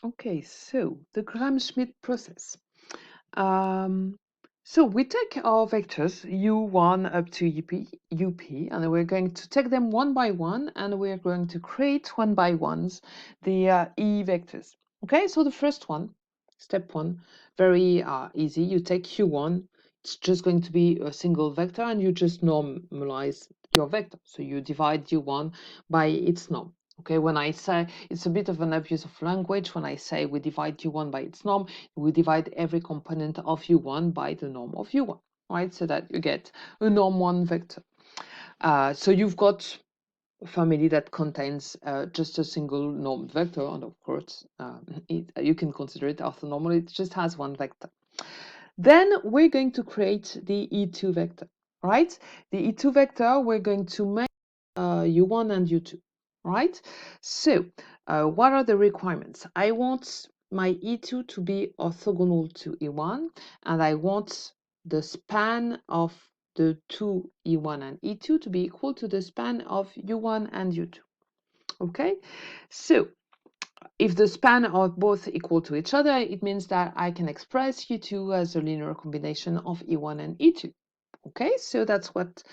Okay, so the Gram-Schmidt process. Um, so we take our vectors u1 up to up, and we're going to take them one by one, and we're going to create one by ones the e vectors. Okay, so the first one, step one, very easy. You take q1, it's just going to be a single vector, and you just normalize your vector. So you divide u1 by its norm. Okay, when I say, it's a bit of an abuse of language when I say we divide u1 by its norm, we divide every component of u1 by the norm of u1, right? So that you get a norm1 vector. So you've got a family that contains just a single normed vector, and of course, you can consider it orthonormal. It just has one vector. Then we're going to create the E2 vector, right? The E2 vector, we're going to make U1 and U2, right? So what are the requirements? I want my E2 to be orthogonal to E1, and I want the span of the two E1 and E2 to be equal to the span of U1 and U2, okay? So if the span are both equal to each other, it means that I can express U2 as a linear combination of E1 and E2. Okay, so that's what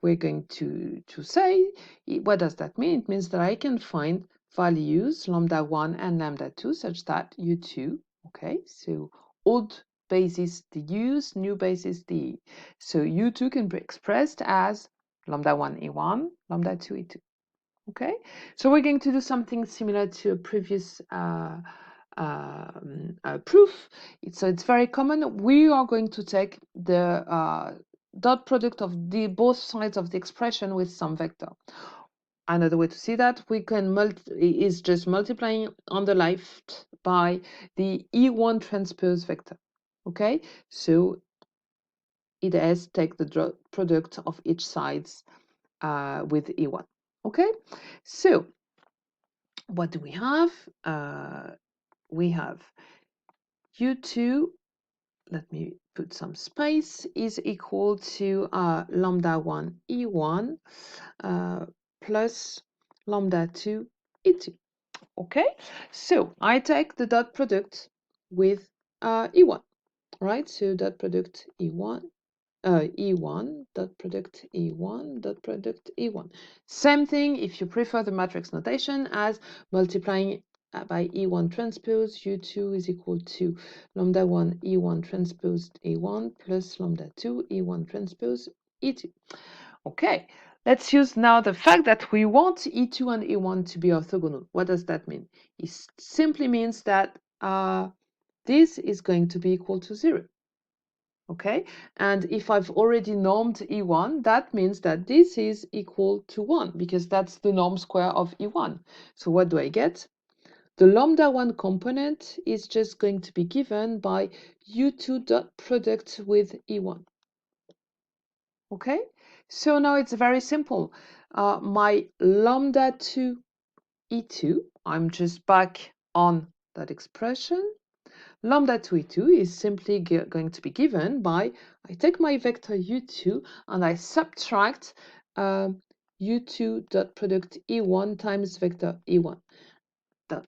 we're going to say. What does that mean? It means that I can find values lambda 1 and lambda 2 such that U2, okay, so old basis the U's, new basis the E. So U2 can be expressed as lambda 1 E1, lambda 2 E2. Okay, so we're going to do something similar to a previous proof. So it's very common. We are going to take the dot product of the both sides of the expression with some vector. Another way to see that we can is just multiplying on the left by the E1 transpose vector. Okay, so it has take the dot product of each sides with E1. Okay, so what do we have? We have U2, let me put some space, is equal to lambda 1 E1 plus lambda 2 E2. Okay, so I take the dot product with E1, right? So dot product E1 E1 dot product E1 dot product E1. Same thing if you prefer the matrix notation as multiplying by E1 transpose, U2 is equal to lambda 1 E1 transpose E1 plus lambda 2 E1 transpose E2. Okay, let's use now the fact that we want E2 and E1 to be orthogonal. What does that mean? It simply means that this is going to be equal to 0. Okay, and if I've already normed E1, that means that this is equal to 1 because that's the norm square of E1. So what do I get? The lambda 1 component is just going to be given by U2 dot product with E1. Okay, so now it's very simple. My lambda 2 E2, I'm just back on that expression. Lambda 2e2 is simply going to be given by, I take my vector u2 and I subtract u2 dot product e1 times vector e1. The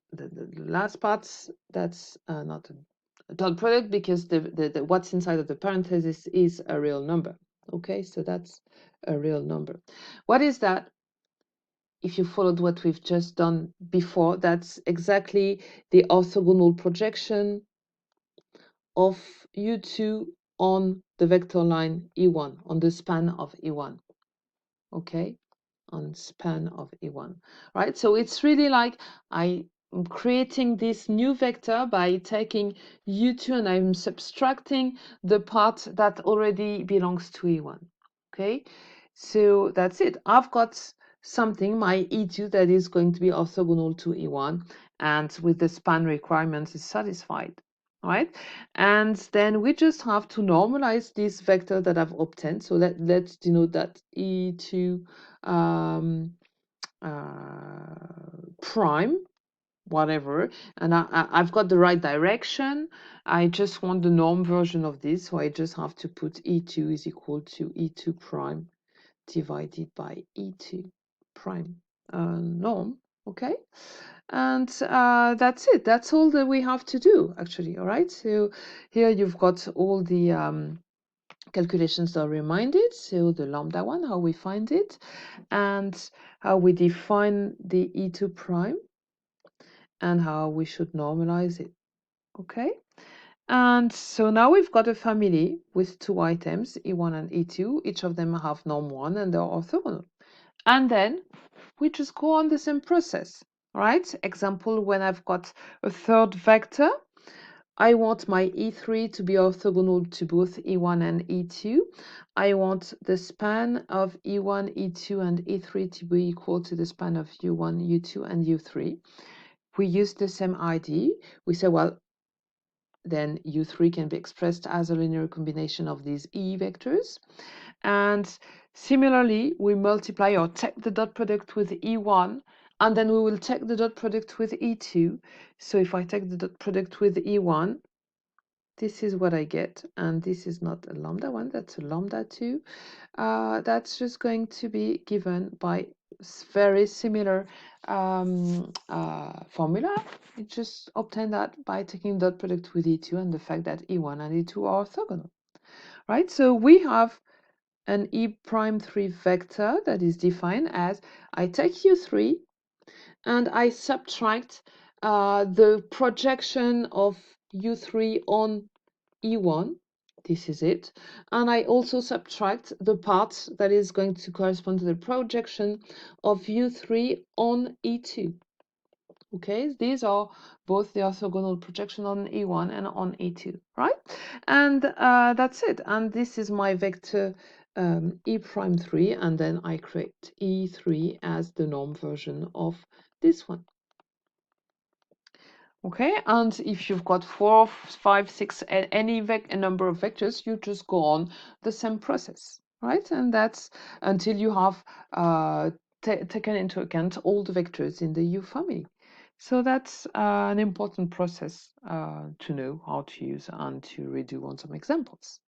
last part, that's not a dot product because the what's inside of the parenthesis is a real number. Okay, so that's a real number. What is that? If you followed what we've just done before, that's exactly the orthogonal projection of U2 on the vector line E1, on the span of E1, okay? On span of E1, right? So it's really like I'm creating this new vector by taking U2 and I'm subtracting the part that already belongs to E1, okay? So that's it. I've got something, my E2, that is going to be orthogonal to E1 and with the span requirements is satisfied. Right, and then we just have to normalize this vector that I've obtained. So let's denote that E2 prime, whatever, and I've got the right direction. I just want the norm version of this, so I just have to put E2 is equal to E2 prime divided by E2 prime norm. Okay, and that's it. That's all that we have to do, actually. All right, so here you've got all the calculations are reminded. So the lambda one, how we find it, and how we define the E2 prime, and how we should normalize it. Okay, and so now we've got a family with two items, E1 and E2. Each of them have norm 1 and they're orthogonal. And then we just go on the same process, right? Example, when I've got a third vector, I want my E3 to be orthogonal to both E1 and E2. I want the span of E1, E2, and E3 to be equal to the span of U1, U2, and U3. We use the same ID. We say, well, then U3 can be expressed as a linear combination of these E vectors. And similarly, we multiply or take the dot product with E1, and then we will take the dot product with E2. So if I take the dot product with E1, this is what I get, and this is not a lambda 1, that's a lambda 2. That's just going to be given by very similar formula. You just obtain that by taking dot product with E2 and the fact that E1 and E2 are orthogonal, right? So we have an E prime 3 vector that is defined as I take U3 and I subtract the projection of U3 on E1. This is it. And I also subtract the part that is going to correspond to the projection of U3 on E2. Okay, these are both the orthogonal projection on E1 and on E2, right? And that's it. And this is my vector E prime 3, and then I create E3 as the norm version of this one. Okay, and if you've got 4, 5, 6, any a number of vectors, you just go on the same process, right? And that's until you have taken into account all the vectors in the U family. So that's an important process to know how to use and to redo on some examples.